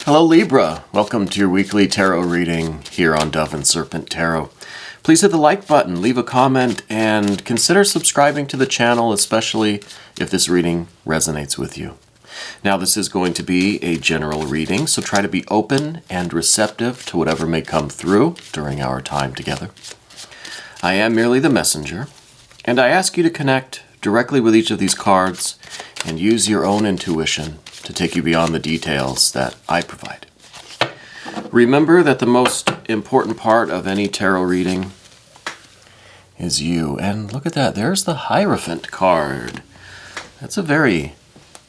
Hello Libra, welcome to your weekly tarot reading here on Dove and Serpent Tarot. Please hit the like button, leave a comment, and consider subscribing to the channel, especially if this reading resonates with you. Now this is going to be a general reading, so try to be open and receptive to whatever may come through during our time together. I am merely the messenger, and I ask you to connect directly with each of these cards and use your own intuition to take you beyond the details that I provide. Remember that the most important part of any tarot reading is you. And look at that, there's the Hierophant card. That's a very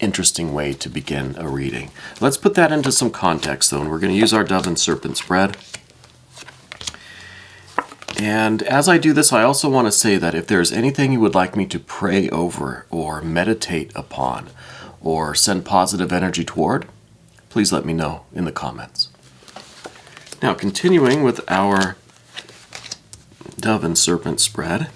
interesting way to begin a reading. Let's put that into some context though, and we're going to use our Dove and Serpent spread. And as I do this, I also want to say that if there's anything you would like me to pray over or meditate upon or send positive energy toward, please let me know in the comments. Now, continuing with our Dove and Serpent spread.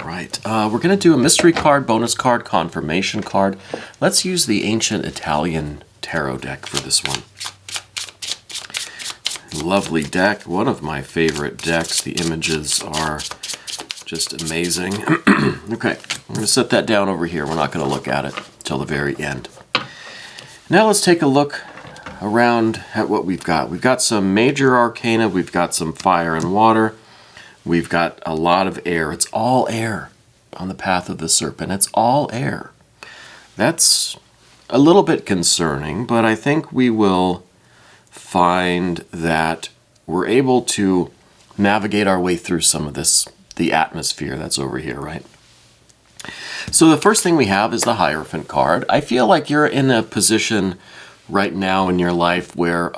Right, we're going to do a mystery card, bonus card, confirmation card. Let's use the ancient Italian tarot deck for this one. Lovely deck, one of my favorite decks. The images are just amazing. Okay, I'm going to set that down over here. We're not going to look at it till the very end. Now let's take a look around at what we've got. We've got some major arcana, we've got some fire and water, we've got a lot of air. It's all air on the path of the serpent. It's all air. That's a little bit concerning, but I think we will find that we're able to navigate our way through some of this, the atmosphere that's over here, right? So the first thing we have is the Hierophant card. I feel like you're in a position right now in your life where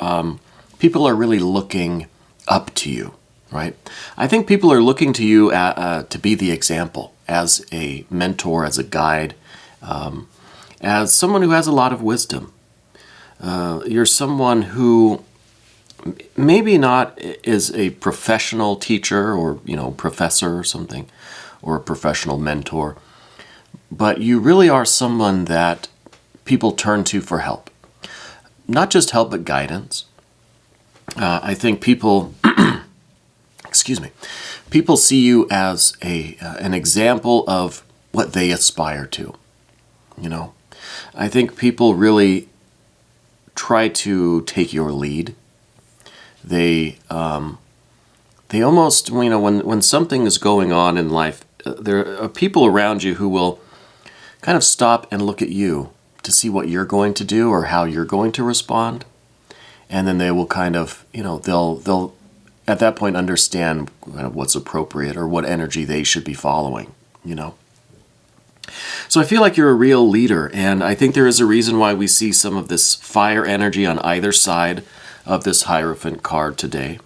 people are really looking up to you, right? I think people are looking to you to be the example, as a mentor, as a guide, as someone who has a lot of wisdom. You're someone who maybe not is a professional teacher or, professor or something, or a professional mentor, but you really are someone that people turn to for help. Not just help, but guidance. I think people, excuse me, people see you as an example of what they aspire to. I think people really try to take your lead. They almost, when something is going on in life, there are people around you who will kind of stop and look at you to see what you're going to do or how you're going to respond. And then they will kind of, they'll at that point understand kind of what's appropriate or what energy they should be following, So I feel like you're a real leader, and I think there is a reason why we see some of this fire energy on either side of this Hierophant card today.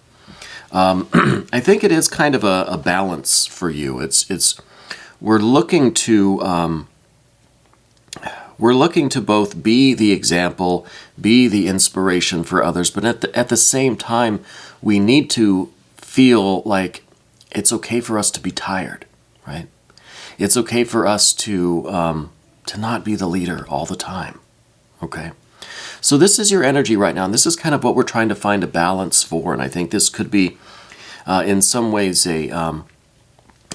I think it is kind of a balance for you. We're looking to both be the example, be the inspiration for others, but at the same time, we need to feel like it's okay for us to be tired, right? It's okay for us to not be the leader all the time, okay? So this is your energy right now, and this is kind of what we're trying to find a balance for, and I think this could be, in some ways, an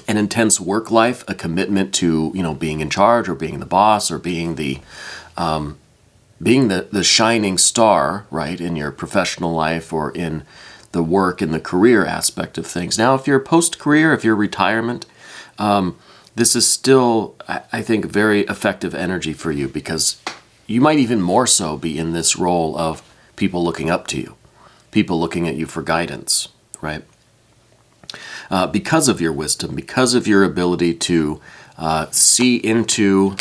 intense work life, a commitment to, being in charge or being the boss or being the shining star, right, in your professional life or in the work and the career aspect of things. Now, if you're post-career, if you're retirement, this is still, I think, very effective energy for you, because you might even more so be in this role of people looking up to you, people looking at you for guidance, right? Because of your wisdom, because of your ability to see into,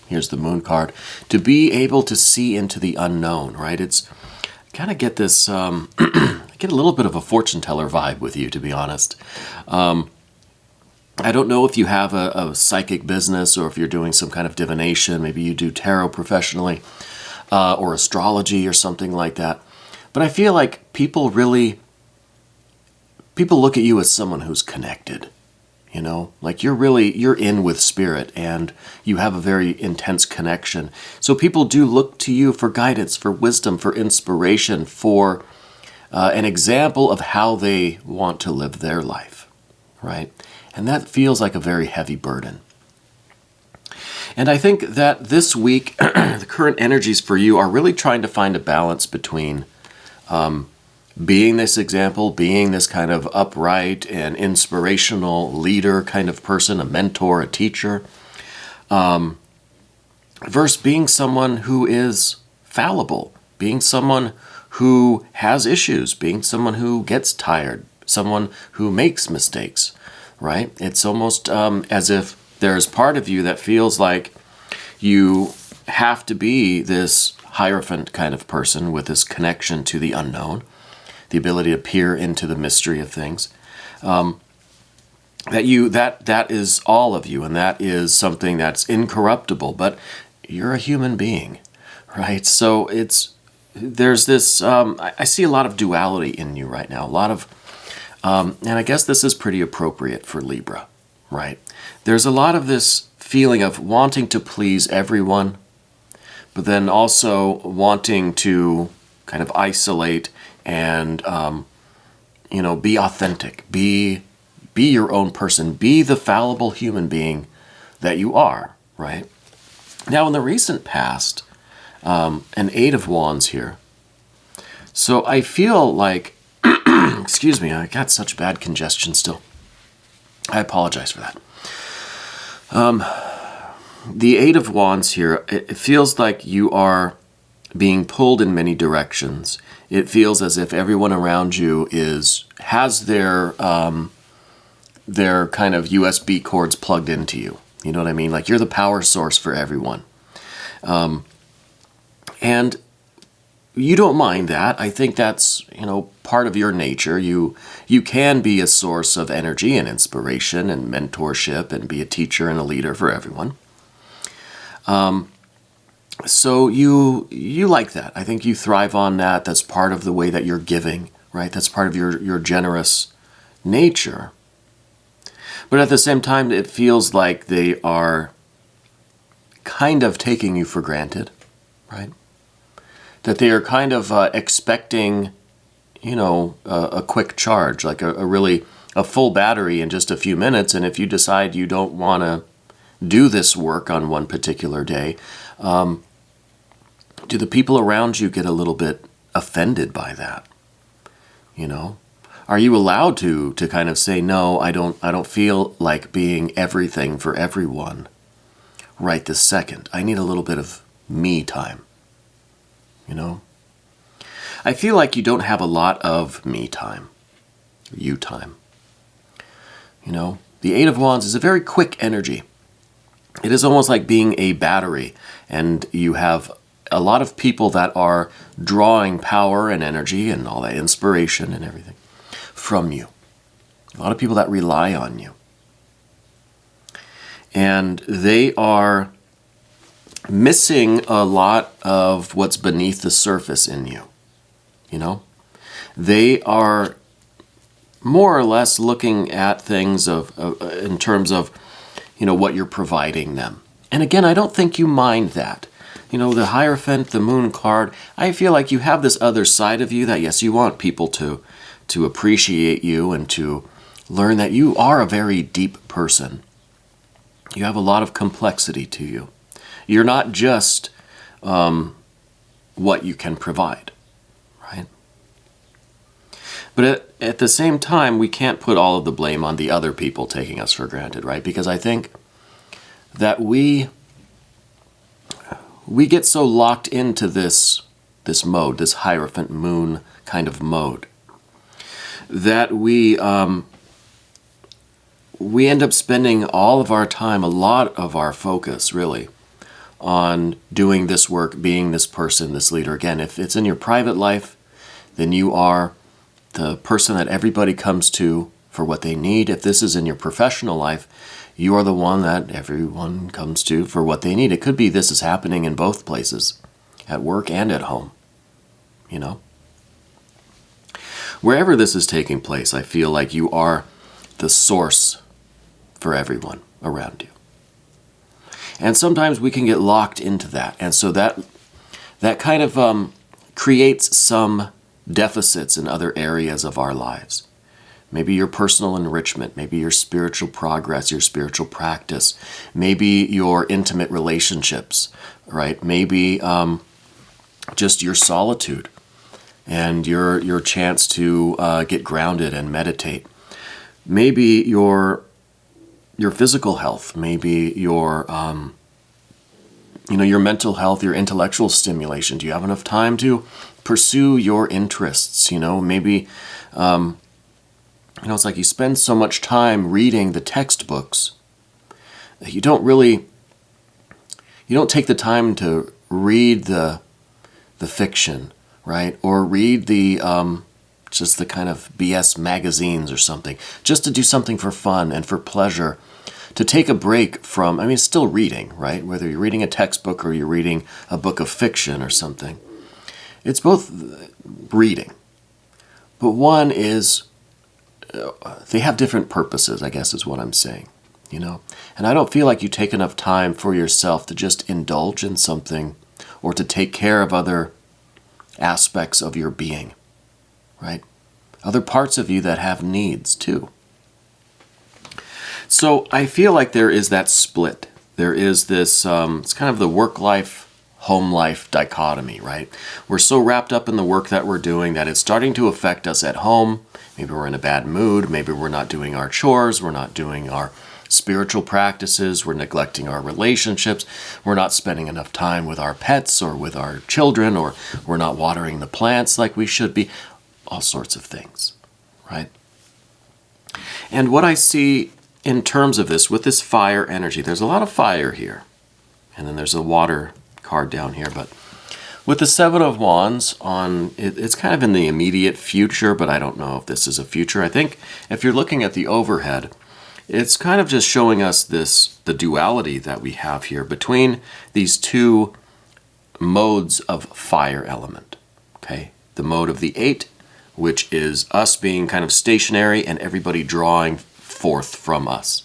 here's the Moon card, to be able to see into the unknown, right? It's kind of get this, I get a little bit of a fortune teller vibe with you, to be honest. I don't know if you have a psychic business or if you're doing some kind of divination. Maybe you do tarot professionally or astrology or something like that. But I feel like people look at you as someone who's connected, You know, like you're in with spirit and you have a very intense connection. So people do look to you for guidance, for wisdom, for inspiration, for an example of how they want to live their life, right? And that feels like a very heavy burden. And I think that this week, the current energies for you are really trying to find a balance between being this example, being this kind of upright and inspirational leader kind of person, a mentor, a teacher, versus being someone who is fallible, being someone who has issues, being someone who gets tired, someone who makes mistakes, right? It's almost as if there's part of you that feels like you have to be this Hierophant kind of person with this connection to the unknown, the ability to peer into the mystery of things. That is all of you, and that is something that's incorruptible, but you're a human being, right? So there's this, I see a lot of duality in you right now, a lot of, and I guess this is pretty appropriate for Libra, right? There's a lot of this feeling of wanting to please everyone, but then also wanting to kind of isolate and, be authentic, be your own person, be the fallible human being that you are, right? Now, in the recent past, an Eight of Wands here. So I feel like, excuse me, I got such bad congestion still. I apologize for that. The Eight of Wands here, it feels like you are being pulled in many directions. It feels as if everyone around you has their kind of USB cords plugged into you. You know what I mean? Like you're the power source for everyone. And you don't mind that. I think that's, part of your nature. You can be a source of energy and inspiration and mentorship and be a teacher and a leader for everyone. So you like that. I think you thrive on that. That's part of the way that you're giving, right? That's part of your generous nature. But at the same time, it feels like they are kind of taking you for granted, right? That they are kind of expecting, a quick charge, like a full battery in just a few minutes. And if you decide you don't want to do this work on one particular day, do the people around you get a little bit offended by that? Are you allowed to kind of say, no, I don't feel like being everything for everyone right this second. I need a little bit of me time. I feel like you don't have a lot of me time, you time. The Eight of Wands is a very quick energy. It is almost like being a battery, and you have a lot of people that are drawing power and energy and all that inspiration and everything from you. A lot of people that rely on you. And they are missing a lot of what's beneath the surface in you. They are more or less looking at things in terms of, what you're providing them. And again, I don't think you mind that. The Hierophant, the Moon card, I feel like you have this other side of you that, yes, you want people to appreciate you and to learn that you are a very deep person. You have a lot of complexity to you. You're not just what you can provide, right? But at the same time, we can't put all of the blame on the other people taking us for granted, right? Because I think that we get so locked into this mode, this Hierophant Moon kind of mode, that we end up spending all of our time, a lot of our focus, really, on doing this work, being this person, this leader. Again, if it's in your private life, then you are the person that everybody comes to for what they need. If this is in your professional life, you are the one that everyone comes to for what they need. It could be this is happening in both places, at work and at home, Wherever this is taking place, I feel like you are the source for everyone around you. And sometimes we can get locked into that. And so that kind of creates some deficits in other areas of our lives. Maybe your personal enrichment, maybe your spiritual progress, your spiritual practice, maybe your intimate relationships, right? Maybe just your solitude and your chance to get grounded and meditate. Maybe your physical health, maybe your your mental health, your intellectual stimulation. Do you have enough time to pursue your interests? Maybe it's like you spend so much time reading the textbooks that you don't take the time to read the fiction, right? Or read the just the kind of BS magazines or something, just to do something for fun and for pleasure, to take a break from, it's still reading, right? Whether you're reading a textbook or you're reading a book of fiction or something. It's both reading. But one is, they have different purposes, I guess is what I'm saying, And I don't feel like you take enough time for yourself to just indulge in something or to take care of other aspects of your being, right? Other parts of you that have needs too. So I feel like there is that split. There is this, it's kind of the work-life, home-life dichotomy, right? We're so wrapped up in the work that we're doing that it's starting to affect us at home. Maybe we're in a bad mood. Maybe we're not doing our chores. We're not doing our spiritual practices. We're neglecting our relationships. We're not spending enough time with our pets or with our children, or we're not watering the plants like we should be. All sorts of things, right? And what I see in terms of this, with this fire energy, there's a lot of fire here. And then there's a water card down here. But with the Seven of Wands on, it's kind of in the immediate future, but I don't know if this is a future. I think if you're looking at the overhead, it's kind of just showing us the duality that we have here between these two modes of fire element. Okay, the mode of the 8, which is us being kind of stationary and everybody drawing forth from us.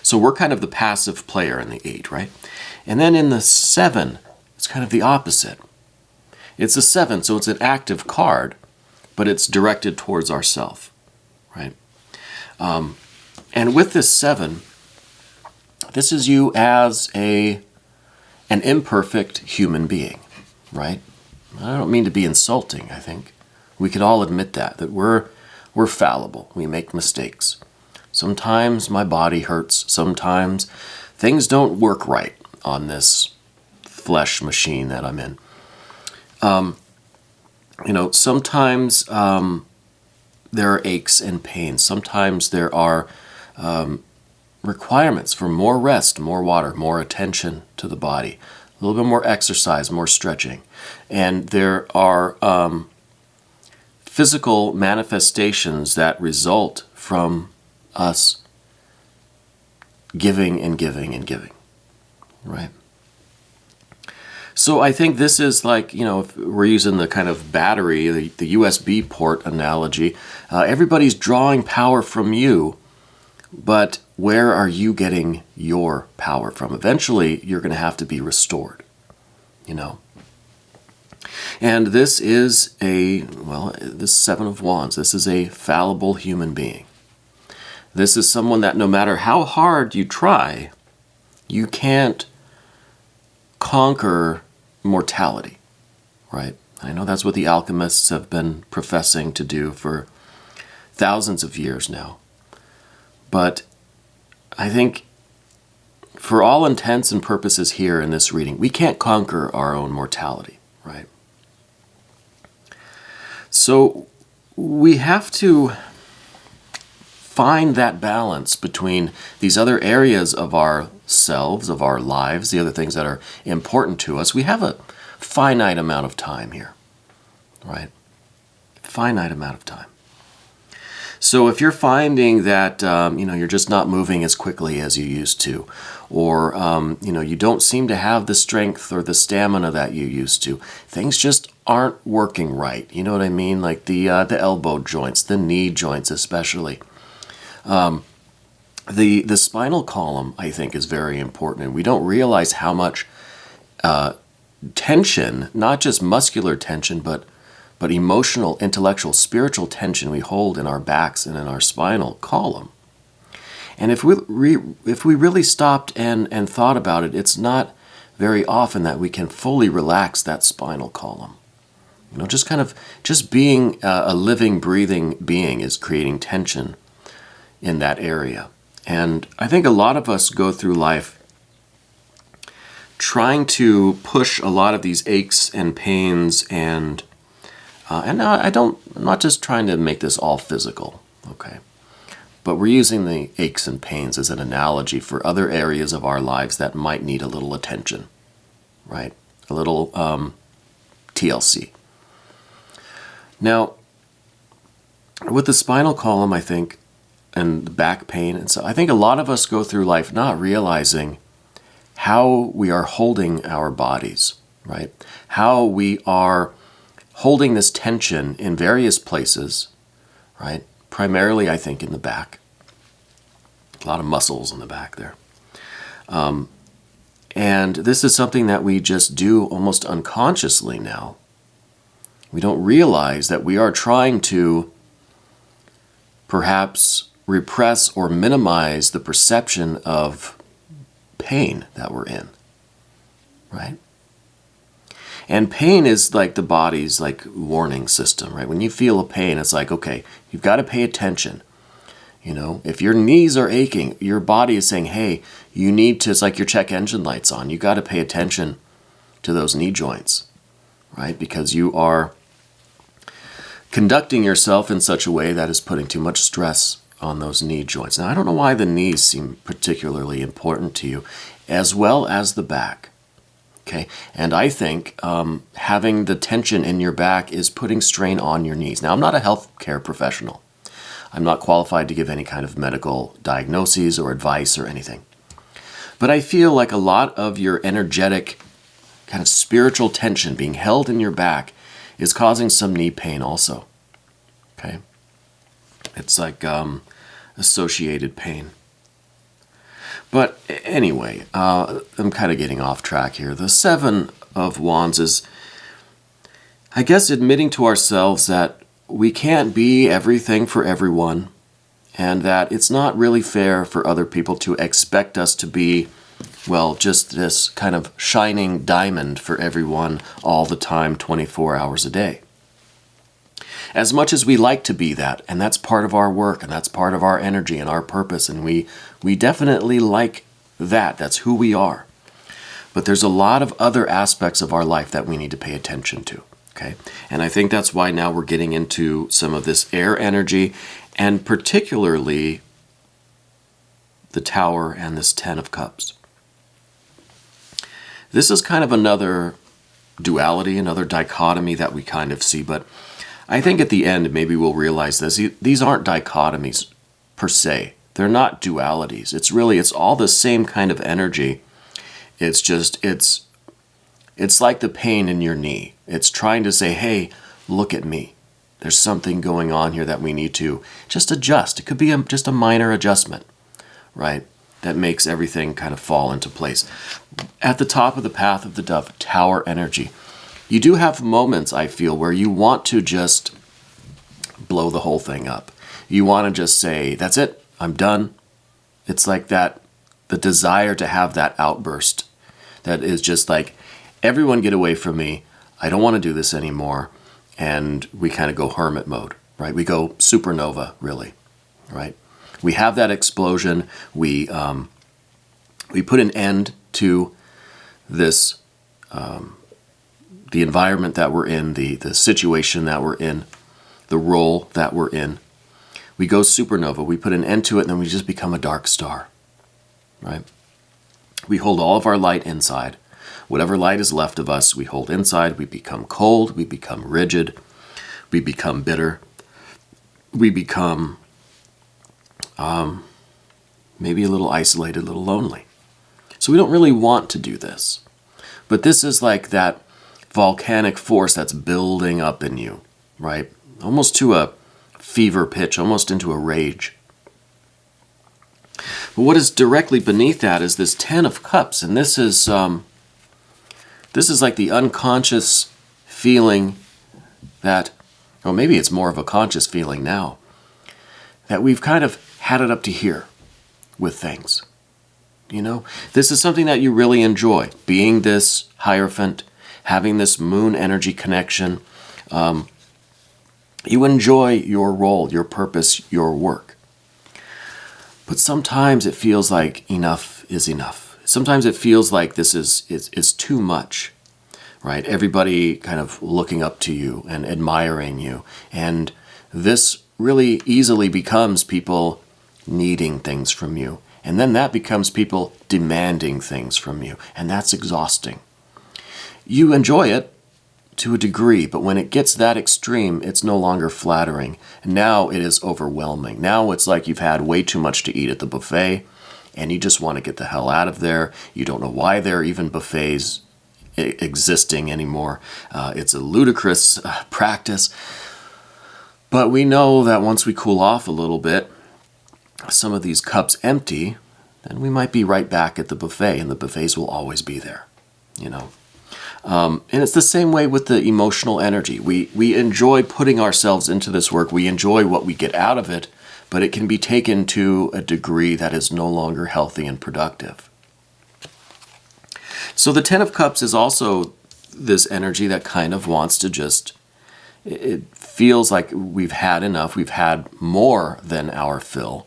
So we're kind of the passive player in the 8, right? And then in the 7, it's kind of the opposite. It's a 7, so it's an active card, but it's directed towards ourself, right? And with this 7, this is you as an imperfect human being, right? I don't mean to be insulting, I think. We could all admit that we're fallible. We make mistakes. Sometimes my body hurts. Sometimes things don't work right on this flesh machine that I'm in. Sometimes there are aches and pains. Sometimes there are requirements for more rest, more water, more attention to the body, a little bit more exercise, more stretching. And there are physical manifestations that result from us giving and giving and giving, right? So I think this is like, if we're using the kind of battery, the USB port analogy, everybody's drawing power from you, but where are you getting your power from? Eventually, you're going to have to be restored, And this is this 7 of Wands, this is a fallible human being. This is someone that no matter how hard you try, you can't conquer mortality, right? I know that's what the alchemists have been professing to do for thousands of years now. But I think for all intents and purposes here in this reading, we can't conquer our own mortality, right? So we have to find that balance between these other areas of ourselves, of our lives, the other things that are important to us. We have a finite amount of time here, right? Finite amount of time. So if you're finding that, you're just not moving as quickly as you used to, or, you don't seem to have the strength or the stamina that you used to, things just aren't working right. You know what I mean? Like the elbow joints, the knee joints especially. The spinal column, I think, is very important, and we don't realize how much tension, not just muscular tension, but emotional, intellectual, spiritual tension we hold in our backs and in our spinal column. And if we really stopped and thought about it, it's not very often that we can fully relax that spinal column. You know, just being a living, breathing being is creating tension in that area. And I think a lot of us go through life trying to push a lot of these aches and pains and I'm not just trying to make this all physical, okay? But we're using the aches and pains as an analogy for other areas of our lives that might need a little attention, right? A little TLC. Now, with the spinal column, I think, and the back pain, and so I think a lot of us go through life not realizing how we are holding our bodies, right? How we are holding this tension in various places, right? Primarily, I think, in the back. A lot of muscles in the back there. And this is something that we just do almost unconsciously now. We don't realize that we are trying to perhaps repress or minimize the perception of pain that we're in, right? And pain is like the body's like warning system, right? When you feel a pain, it's like, okay, you've got to pay attention. You know, if your knees are aching, your body is saying, hey, you need to, it's like your check engine lights on. You got to pay attention to those knee joints, right? Because you are conducting yourself in such a way that is putting too much stress on those knee joints. Now, I don't know why the knees seem particularly important to you, as well as the back. Okay, and I think having the tension in your back is putting strain on your knees. Now, I'm not a healthcare professional. I'm not qualified to give any kind of medical diagnoses or advice or anything. But I feel like a lot of your energetic, kind of spiritual tension being held in your back is causing some knee pain also. Okay, it's like associated pain. But anyway, I'm kind of getting off track here. The Seven of Wands is, I guess, admitting to ourselves that we can't be everything for everyone, and that it's not really fair for other people to expect us to be, well, just this kind of shining diamond for everyone all the time, 24 hours a day. As much as we like to be that, and that's part of our work, and that's part of our energy and our purpose, and we definitely like that. That's who we are. But there's a lot of other aspects of our life that we need to pay attention to, okay? And I think that's why now we're getting into some of this air energy, and particularly the Tower and this Ten of Cups. This is kind of another duality, another dichotomy that we kind of see, but I think at the end, maybe we'll realize this. These aren't dichotomies per se. They're not dualities. It's all the same kind of energy. It's just, it's like the pain in your knee. It's trying to say, hey, look at me. There's something going on here that we need to just adjust. It could be just a minor adjustment, right? That makes everything kind of fall into place. At the top of the path of the dove, Tower energy. You do have moments, I feel, where you want to just blow the whole thing up. You want to just say, that's it, I'm done. It's like that, the desire to have that outburst that is just like, everyone get away from me. I don't want to do this anymore. And we kind of go hermit mode, right? We go supernova, really, right? We have that explosion. We put an end to this, the environment that we're in, the situation that we're in, the role that we're in. We go supernova, we put an end to it, and then we just become a dark star, right? We hold all of our light inside. Whatever light is left of us, we hold inside. We become cold, we become rigid, we become bitter, we become maybe a little isolated, a little lonely. So we don't really want to do this. But this is like that volcanic force that's building up in you, right? Almost to a fever pitch, almost into a rage. But what is directly beneath that is this Ten of Cups, and this is like the unconscious feeling that, or maybe it's more of a conscious feeling now, that we've kind of had it up to here with things. You know, this is something that you really enjoy, being this Hierophant, having this moon energy connection. You enjoy your role, your purpose, your work. But sometimes it feels like enough is enough. Sometimes it feels like this is too much, right? Everybody kind of looking up to you and admiring you. And this really easily becomes people needing things from you. And then that becomes people demanding things from you. And that's exhausting. You enjoy it to a degree, but when it gets that extreme, it's no longer flattering. Now it is overwhelming. Now it's like you've had way too much to eat at the buffet, and you just want to get the hell out of there. You don't know why there are even buffets existing anymore. It's a ludicrous practice. But we know that once we cool off a little bit, some of these cups empty, then we might be right back at the buffet, and the buffets will always be there, you know. And it's the same way with the emotional energy. We enjoy putting ourselves into this work. We enjoy what we get out of it, but it can be taken to a degree that is no longer healthy and productive. So the Ten of Cups is also this energy that kind of wants to just, it feels like we've had enough. We've had more than our fill,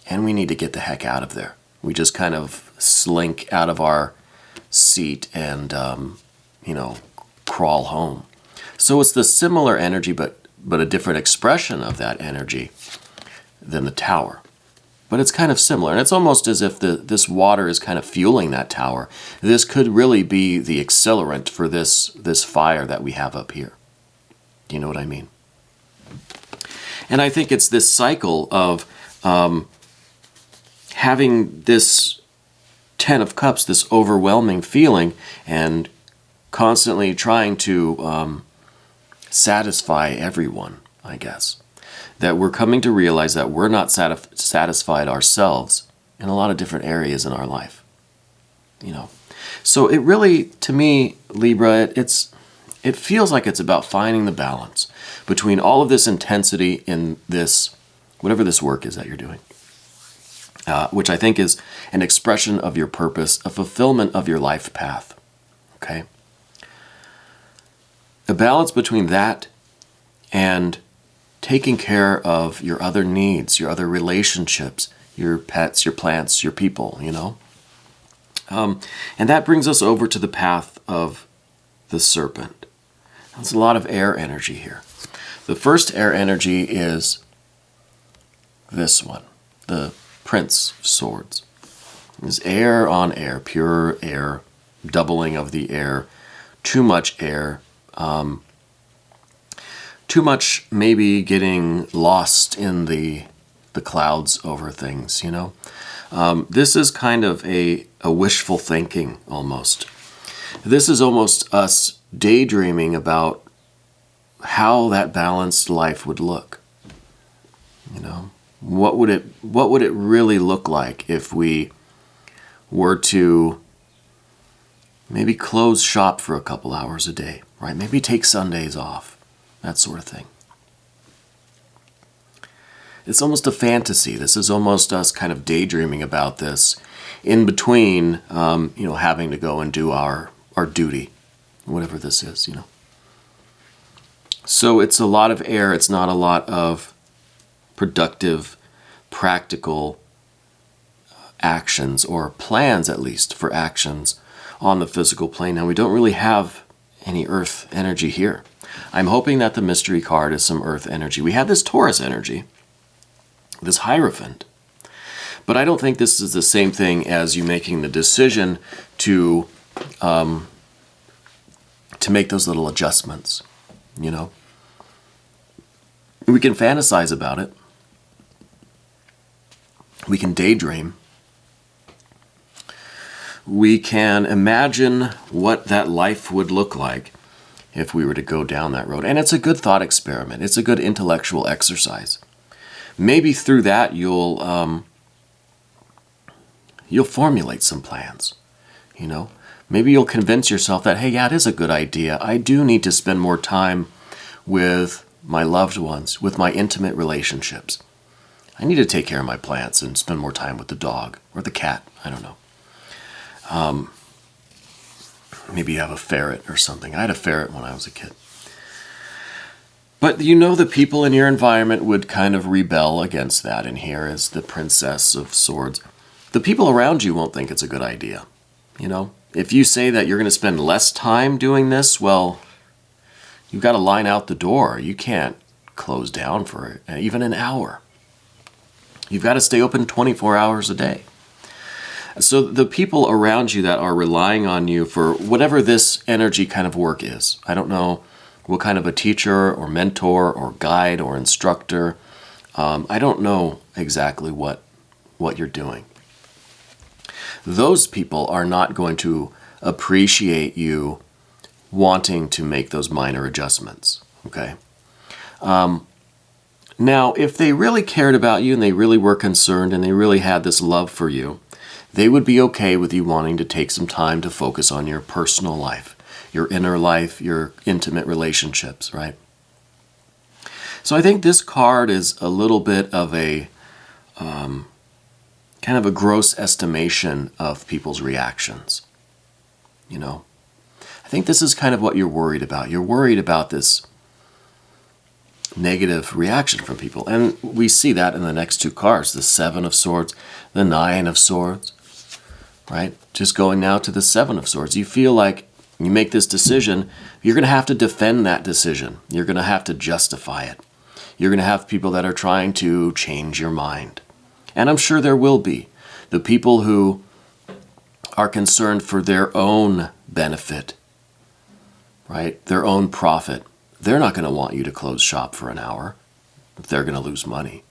and we need to get the heck out of there. We just kind of slink out of our seat and, crawl home. So it's the similar energy, but a different expression of that energy than the Tower. But it's kind of similar, and it's almost as if this water is kind of fueling that tower. This could really be the accelerant for this fire that we have up here. Do you know what I mean? And I think it's this cycle of having this Ten of Cups, this overwhelming feeling, and constantly trying to satisfy everyone, I guess. That we're coming to realize that we're not satisfied ourselves in a lot of different areas in our life. You know, so it really, to me, Libra, it feels like it's about finding the balance between all of this intensity in this, whatever this work is that you're doing, which I think is an expression of your purpose, a fulfillment of your life path. Okay, the balance between that and taking care of your other needs, your other relationships, your pets, your plants, your people, you know. And that brings us over to the path of the Serpent. There's a lot of air energy here. The first air energy is this one, the Prince of Swords. It's air on air, pure air, doubling of the air, too much air, too much maybe getting lost in the clouds over things, you know. This is kind of a wishful thinking almost. This is almost us daydreaming about how that balanced life would look. You know, what would it really look like if we were to maybe close shop for a couple hours a day, right? Maybe take Sundays off. That sort of thing. It's almost a fantasy. This is almost us kind of daydreaming about this in between, having to go and do our duty, whatever this is, you know. So it's a lot of air. It's not a lot of productive, practical actions, or plans at least for actions on the physical plane. Now, we don't really have any earth energy here. I'm hoping that the mystery card is some earth energy. We have this Taurus energy, this Hierophant. But I don't think this is the same thing as you making the decision to make those little adjustments, you know. We can fantasize about it. We can daydream. We can imagine what that life would look like if we were to go down that road. And it's a good thought experiment. It's a good intellectual exercise. Maybe through that you'll you'll formulate some plans, you know. Maybe you'll convince yourself that, hey, yeah, it is a good idea. I do need to spend more time with my loved ones, with my intimate relationships. I need to take care of my plants and spend more time with the dog or the cat. I don't know. Maybe you have a ferret or something. I had a ferret when I was a kid. But you know the people in your environment would kind of rebel against that. And here is the Princess of Swords. The people around you won't think it's a good idea. You know, if you say that you're going to spend less time doing this, well, you've got to line out the door. You can't close down for even an hour. You've got to stay open 24 hours a day. So the people around you that are relying on you for whatever this energy kind of work is, I don't know what kind of a teacher or mentor or guide or instructor, I don't know exactly what you're doing. Those people are not going to appreciate you wanting to make those minor adjustments, okay? Now, if they really cared about you and they really were concerned and they really had this love for you, they would be okay with you wanting to take some time to focus on your personal life, your inner life, your intimate relationships, right? So I think this card is a little bit of a kind of a gross estimation of people's reactions, you know? I think this is kind of what you're worried about. You're worried about this negative reaction from people. And we see that in the next two cards, the Seven of Swords, the Nine of Swords, right? Just going now to the Seven of Swords. You feel like you make this decision, you're going to have to defend that decision. You're going to have to justify it. You're going to have people that are trying to change your mind. And I'm sure there will be. The people who are concerned for their own benefit, right? Their own profit. They're not going to want you to close shop for an hour if they're going to lose money.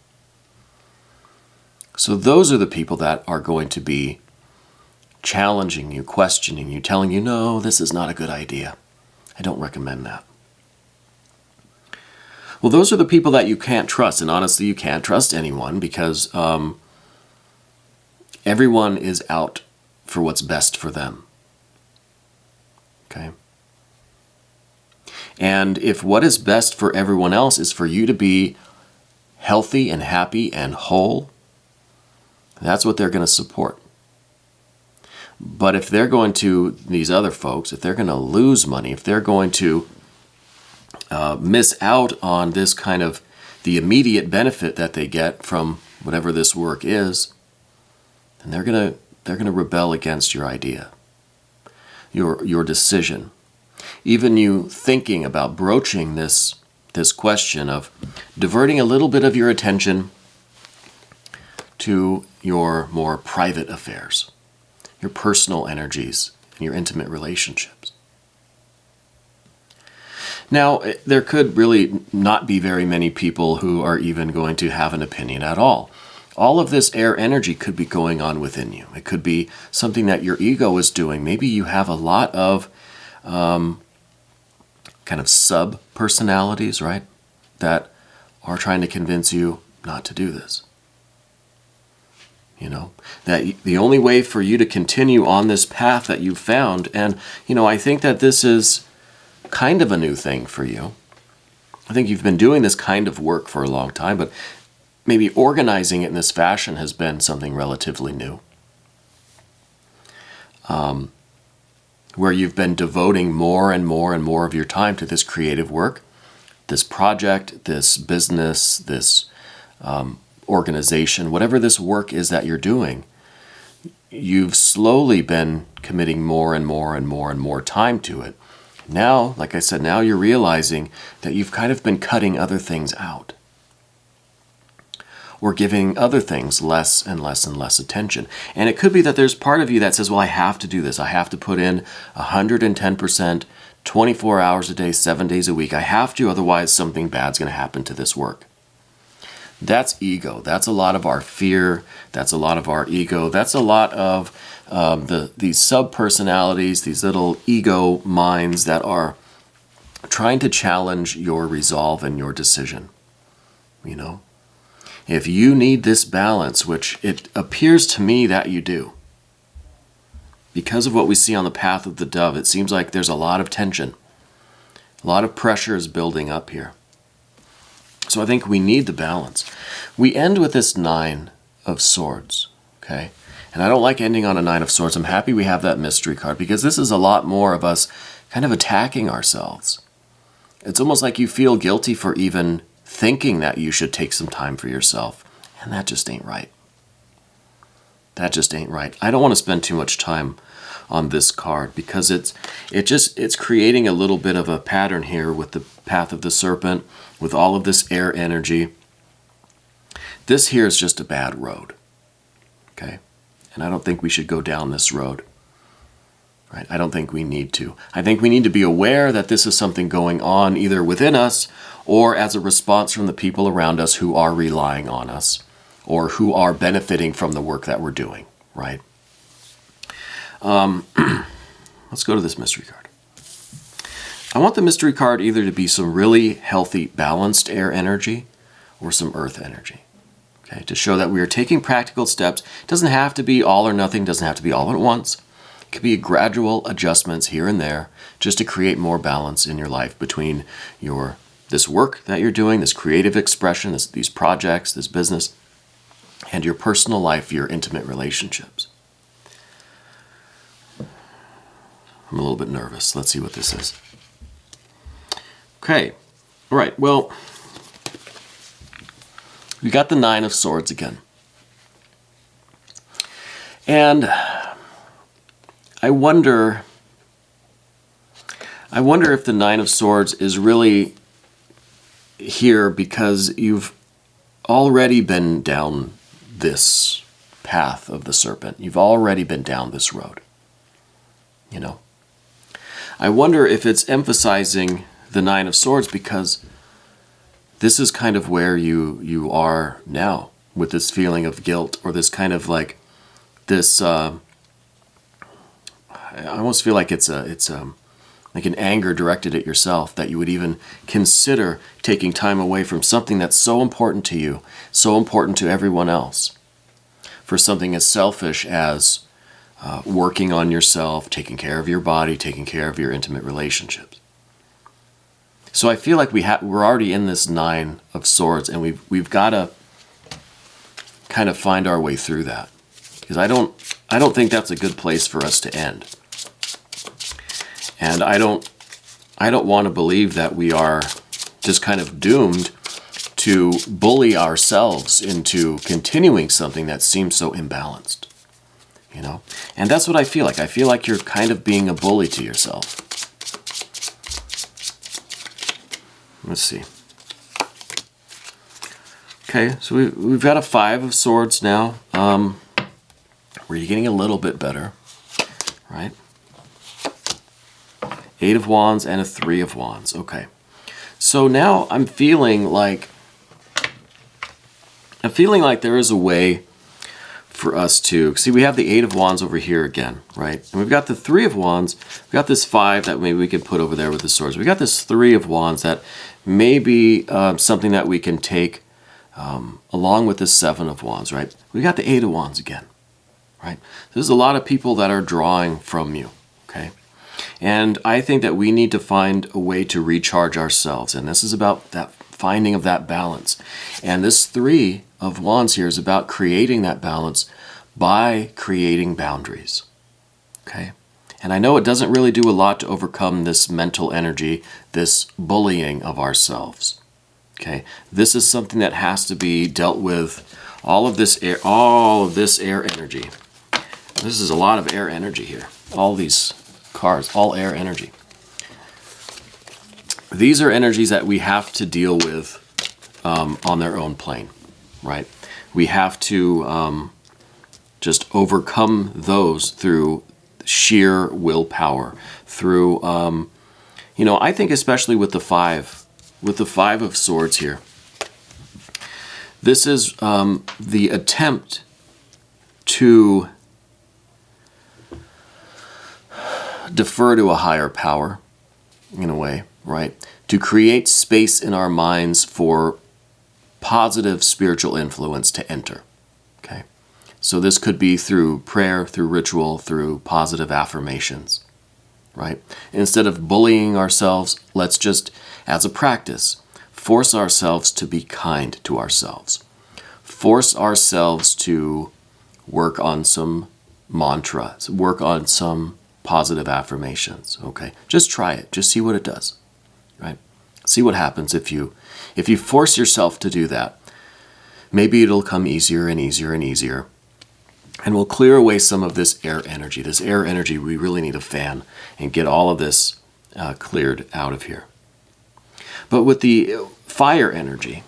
So those are the people that are going to be challenging you, questioning you, telling you, no, this is not a good idea. I don't recommend that. Well, those are the people that you can't trust. And honestly, you can't trust anyone because everyone is out for what's best for them. Okay? And if what is best for everyone else is for you to be healthy and happy and whole, that's what they're going to support. But if they're going to, these other folks, if they're going to lose money, if they're going to miss out on this kind of the immediate benefit that they get from whatever this work is, then they're going to rebel against your idea, your decision. Even you thinking about broaching this question of diverting a little bit of your attention to your more private affairs, your personal energies, and your intimate relationships. Now, there could really not be very many people who are even going to have an opinion at all. All of this air energy could be going on within you. It could be something that your ego is doing. Maybe you have a lot of kind of sub-personalities, right, that are trying to convince you not to do this. You know, that the only way for you to continue on this path that you've found, and, you know, I think that this is kind of a new thing for you. I think you've been doing this kind of work for a long time, but maybe organizing it in this fashion has been something relatively new. Where you've been devoting more and more and more of your time to this creative work, this project, this business, this organization, whatever this work is that you're doing, you've slowly been committing more and more and more and more time to it. Now, like I said, now you're realizing that you've kind of been cutting other things out, or giving other things less and less and less attention. And it could be that there's part of you that says, well, I have to do this. I have to put in 110%, 24 hours a day, 7 days a week. I have to, otherwise something bad's going to happen to this work. That's ego. That's a lot of our fear. That's a lot of our ego. That's a lot of these sub-personalities, these little ego minds that are trying to challenge your resolve and your decision. You know? If you need this balance, which it appears to me that you do, because of what we see on the path of the dove, it seems like there's a lot of tension. A lot of pressure is building up here. So I think we need the balance. We end with this 9 of Swords, okay? And I don't like ending on a 9 of Swords. I'm happy we have that mystery card because this is a lot more of us kind of attacking ourselves. It's almost like you feel guilty for even thinking that you should take some time for yourself. And that just ain't right. That just ain't right. I don't want to spend too much time on this card because it's creating a little bit of a pattern here with the path of the Serpent, with all of this air energy. This here is just a bad road. Okay? And I don't think we should go down this road. Right? I don't think we need to. I think we need to be aware that this is something going on either within us or as a response from the people around us who are relying on us or who are benefiting from the work that we're doing, right? Let's go to this mystery card. I want the mystery card either to be some really healthy, balanced air energy or some earth energy, okay? To show that we are taking practical steps. It doesn't have to be all or nothing, doesn't have to be all at once. It could be gradual adjustments here and there just to create more balance in your life between this work that you're doing, this creative expression, these projects, this business, and your personal life, your intimate relationships. I'm a little bit nervous. Let's see what this is. Okay. All right. Well, we got the 9 of Swords again. And I wonder if the 9 of Swords is really here because you've already been down this path of the Serpent. You've already been down this road. You know? I wonder if it's emphasizing the 9 of Swords because this is kind of where you are now with this feeling of guilt or this kind of like this I almost feel like it's like an anger directed at yourself that you would even consider taking time away from something that's so important to you, so important to everyone else, for something as selfish as working on yourself, taking care of your body, taking care of your intimate relationships. So I feel like we're already in this 9 of Swords, and we've got to kind of find our way through that, because I don't think that's a good place for us to end. And I don't want to believe that we are just kind of doomed to bully ourselves into continuing something that seems so imbalanced. You know? And that's what I feel like. I feel like you're kind of being a bully to yourself. Let's see. Okay, so we've got a 5 of Swords now. We're getting a little bit better, right? 8 of Wands and a 3 of Wands. Okay. So now I'm feeling like there is a way for us to see. We have the 8 of Wands over here again, right? And we've got the 3 of Wands. We've got this 5 that maybe we could put over there with the Swords. We got this 3 of Wands that may be something that we can take along with the 7 of Wands, right? We got the 8 of Wands again, right? There's a lot of people that are drawing from you, okay? And I think that we need to find a way to recharge ourselves. And this is about that finding of that balance. And this 3 of Wands here is about creating that balance by creating boundaries. Okay? And I know it doesn't really do a lot to overcome this mental energy, this bullying of ourselves. Okay? This is something that has to be dealt with. All of this air energy. This is a lot of air energy here. All these cards, all air energy. These are energies that we have to deal with on their own plane, right? We have to just overcome those through sheer willpower, through, I think especially with the 5 of Swords here, this is the attempt to defer to a higher power, in a way, right? To create space in our minds for positive spiritual influence to enter, okay? So this could be through prayer, through ritual, through positive affirmations, right? Instead of bullying ourselves, let's just, as a practice, force ourselves to be kind to ourselves. Force ourselves to work on some mantras, work on some positive affirmations, okay? Just try it. Just see what it does, right? See what happens if you force yourself to do that. Maybe it'll come easier and easier and easier. And we'll clear away some of this air energy. This air energy, we really need a fan and get all of this cleared out of here. But with the fire energy,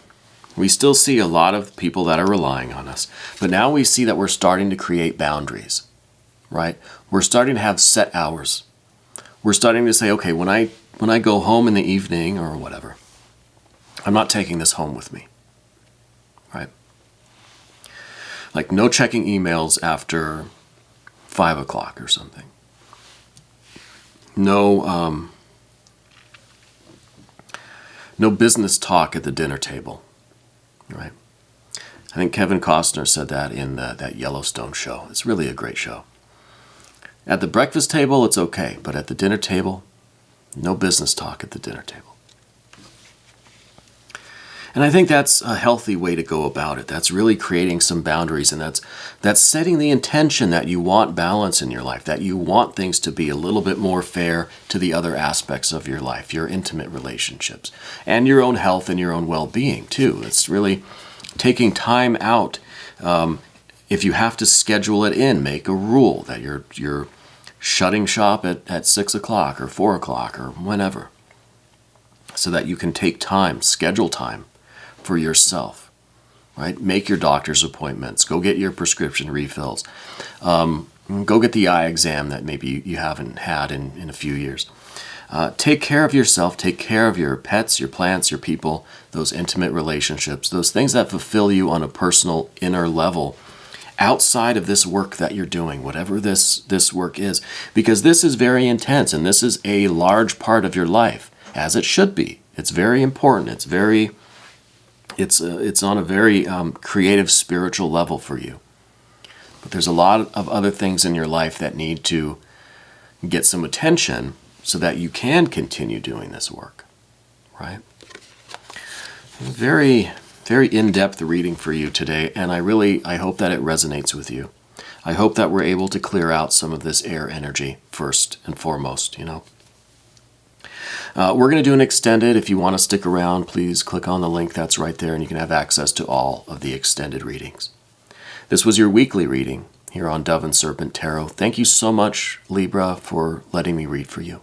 we still see a lot of people that are relying on us. But now we see that we're starting to create boundaries, right? We're starting to have set hours. We're starting to say, okay, when I go home in the evening or whatever, I'm not taking this home with me, right? Like no checking emails after 5 o'clock or something. No business talk at the dinner table, right? I think Kevin Costner said that in that Yellowstone show. It's really a great show. At the breakfast table, it's okay, but at the dinner table, no business talk at the dinner table. And I think that's a healthy way to go about it. That's really creating some boundaries, and that's setting the intention that you want balance in your life, that you want things to be a little bit more fair to the other aspects of your life, your intimate relationships, and your own health and your own well-being too. It's really taking time out. If you have to schedule it in, make a rule that you're shutting shop at 6 o'clock or 4 o'clock or whenever, so that you can take time, schedule time for yourself, right? Make your doctor's appointments. Go get your prescription refills. Go get the eye exam that maybe you haven't had in a few years. Take care of yourself. Take care of your pets, your plants, your people, those intimate relationships, those things that fulfill you on a personal inner level outside of this work that you're doing, whatever this work is, because this is very intense and this is a large part of your life, as it should be. It's very important. It's on a very creative, spiritual level for you. But there's a lot of other things in your life that need to get some attention so that you can continue doing this work, right? Very, very in-depth reading for you today, and I hope that it resonates with you. I hope that we're able to clear out some of this air energy first and foremost, We're going to do an extended. If you want to stick around, please click on the link that's right there, and you can have access to all of the extended readings. This was your weekly reading here on Dove and Serpent Tarot. Thank you so much, Libra, for letting me read for you.